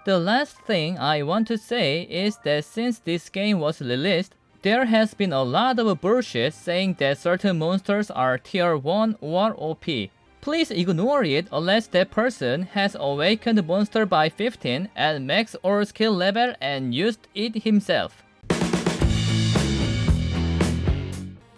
The last thing I want to say is that since this game was released, there has been a lot of bullshit saying that certain monsters are tier 1 or OP. Please ignore it unless that person has awakened monster by 15 at max or skill level and used it himself.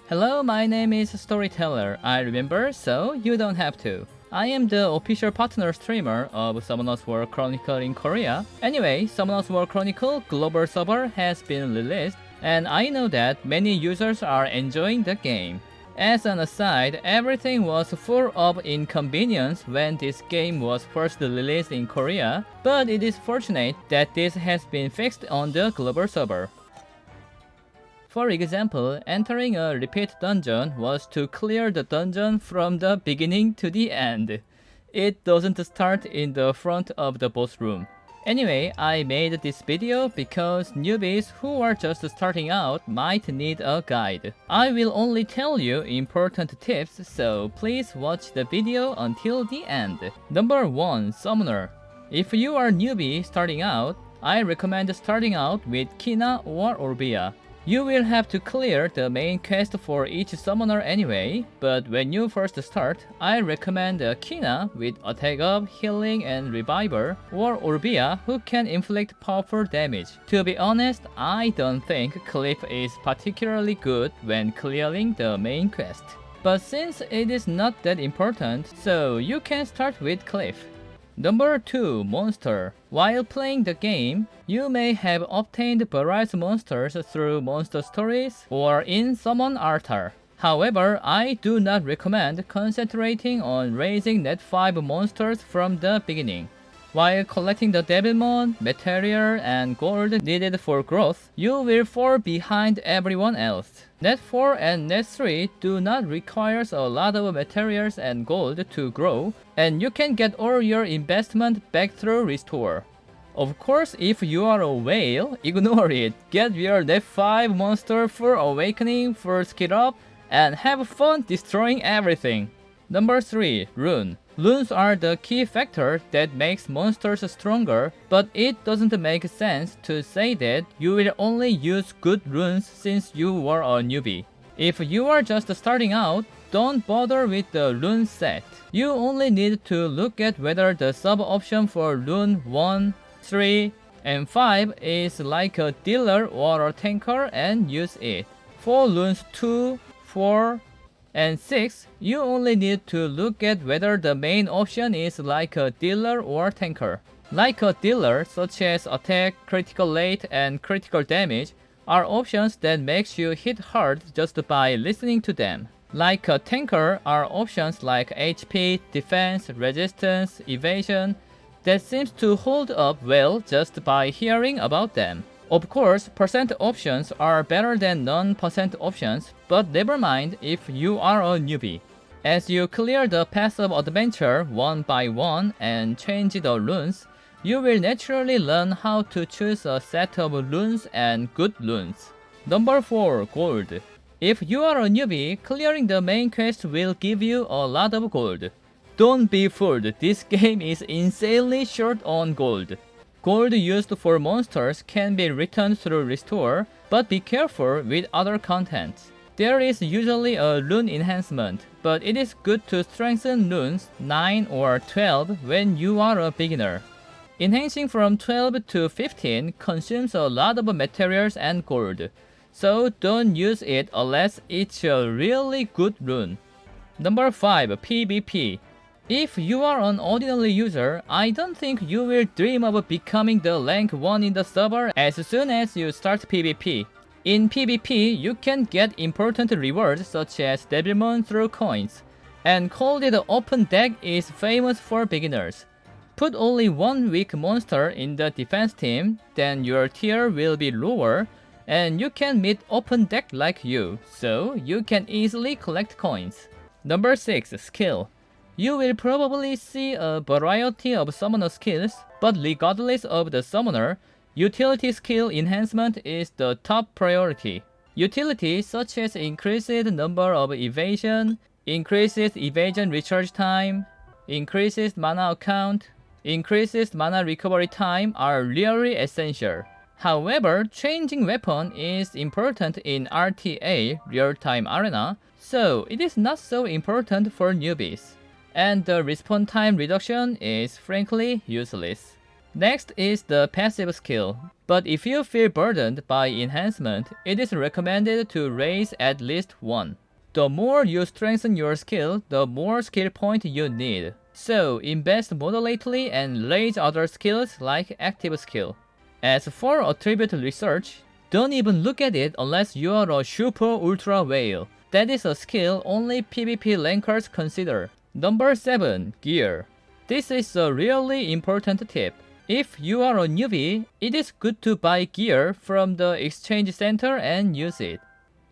Hello, my name is Storyteller. I remember, so you don't have to. I am the official partner streamer of Summoners War Chronicle in Korea. Anyway, Summoners War Chronicle global server has been released, and I know that many users are enjoying the game. As an aside, everything was full of inconvenience when this game was first released in Korea, but it is fortunate that this has been fixed on the global server. For example, entering a repeat dungeon was to clear the dungeon from the beginning to the end. It doesn't start in the front of the boss room. Anyway, I made this video because newbies who are just starting out might need a guide. I will only tell you important tips, so please watch the video until the end. Number 1. Summoner. If you are newbie starting out, I recommend starting out with Kina or Orbia. You will have to clear the main quest for each summoner anyway, but when you first start, I recommend a Kina with attack up, healing and reviver, or Orbia who can inflict powerful damage. To be honest, I don't think Cliff is particularly good when clearing the main quest. But since it is not that important, so you can start with Cliff. Number 2. Monster. While playing the game, you may have obtained various monsters through monster stories or in summon altar. However, I do not recommend concentrating on raising net 5 monsters from the beginning. While collecting the Devilmon, material, and gold needed for growth, you will fall behind everyone else. Net 4 and Net 3 do not require a lot of materials and gold to grow, and you can get all your investment back through Restore. Of course, if you are a whale, ignore it. Get your Net 5 monster for awakening, for skill up, and have fun destroying everything. Number 3. Rune. Runes are the key factor that makes monsters stronger, but it doesn't make sense to say that you will only use good runes since you were a newbie. If you are just starting out, don't bother with the rune set. You only need to look at whether the sub option for rune 1, 3, and 5 is like a dealer or a tanker and use it. For runes 2, 4, and 6, you only need to look at whether the main option is like a dealer or tanker. Like a dealer, such as attack, critical rate, and critical damage, are options that makes you hit hard just by listening to them. Like a tanker are options like HP, defense, resistance, evasion, that seems to hold up well just by hearing about them. Of course, percent options are better than non-percent options, but never mind if you are a newbie. As you clear the path of adventure one by one and change the runes, you will naturally learn how to choose a set of runes and good runes. Number 4. Gold. If you are a newbie, clearing the main quest will give you a lot of gold. Don't be fooled, this game is insanely short on gold. Gold used for monsters can be returned through Restore, but be careful with other contents. There is usually a rune enhancement, but it is good to strengthen runes 9 or 12 when you are a beginner. Enhancing from 12 to 15 consumes a lot of materials and gold, so don't use it unless it's a really good rune. Number 5. PvP. If you are an ordinary user, I don't think you will dream of becoming the rank 1 in the server as soon as you start PvP. In PvP, you can get important rewards such as Devilmon through coins, and Colded Open Deck is famous for beginners. Put only one weak monster in the defense team, then your tier will be lower, and you can meet open deck like you, so you can easily collect coins. Number 6. Skill. You will probably see a variety of summoner skills, but regardless of the summoner, utility skill enhancement is the top priority. Utility such as increased number of evasion, increases evasion recharge time, increases mana count, increases mana recovery time are really essential. However, changing weapon is important in RTA, real-time arena, so it is not so important for newbies. And the respawn time reduction is frankly useless. Next is the passive skill, but if you feel burdened by enhancement, it is recommended to raise at least one. The more you strengthen your skill, the more skill point you need. So invest moderately and raise other skills like active skill. As for attribute research, don't even look at it unless you are a super ultra whale. That is a skill only PvP rankers consider. Number 7. Gear. This is a really important tip. If you are a newbie, it is good to buy gear from the exchange center and use it.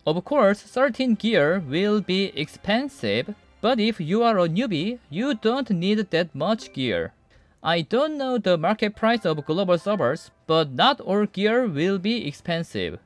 Of course, certain gear will be expensive, but if you are a newbie, you don't need that much gear. I don't know the market price of global servers, but not all gear will be expensive.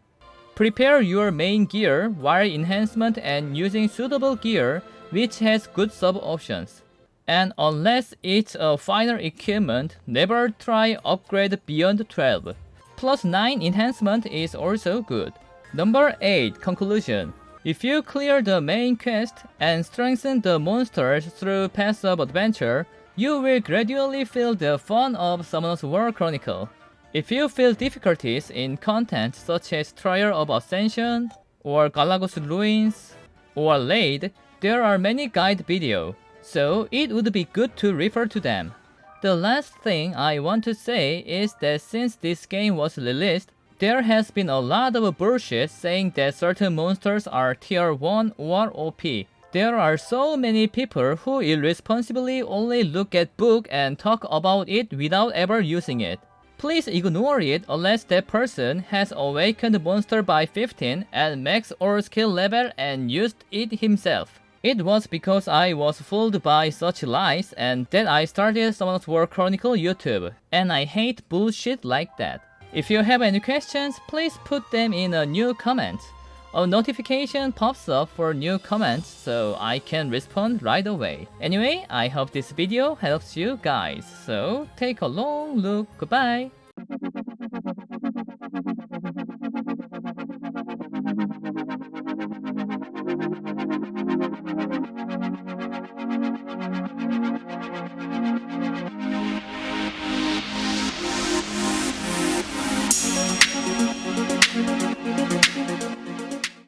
Prepare your main gear while enhancement and using suitable gear which has good sub options. And unless it's a final equipment, never try upgrade beyond 12. Plus 9 enhancement is also good. Number 8. Conclusion. If you clear the main quest and strengthen the monsters through passive adventure, you will gradually feel the fun of Summoner's War Chronicle. If you feel difficulties in content such as Trial of Ascension, or Galagos Ruins, or Raid, there are many guide videos, so it would be good to refer to them. The last thing I want to say is that since this game was released, there has been a lot of bullshit saying that certain monsters are tier 1 or OP. There are so many people who irresponsibly only look at book and talk about it without ever using it. Please ignore it unless that person has awakened monster by 15 at max or skill level and used it himself. It was because I was fooled by such lies and that I started Summoner's War Chronicle YouTube, and I hate bullshit like that. If you have any questions, please put them in a new comment. A notification pops up for new comments so I can respond right away. Anyway, I hope this video helps you guys, so take a long look. Goodbye!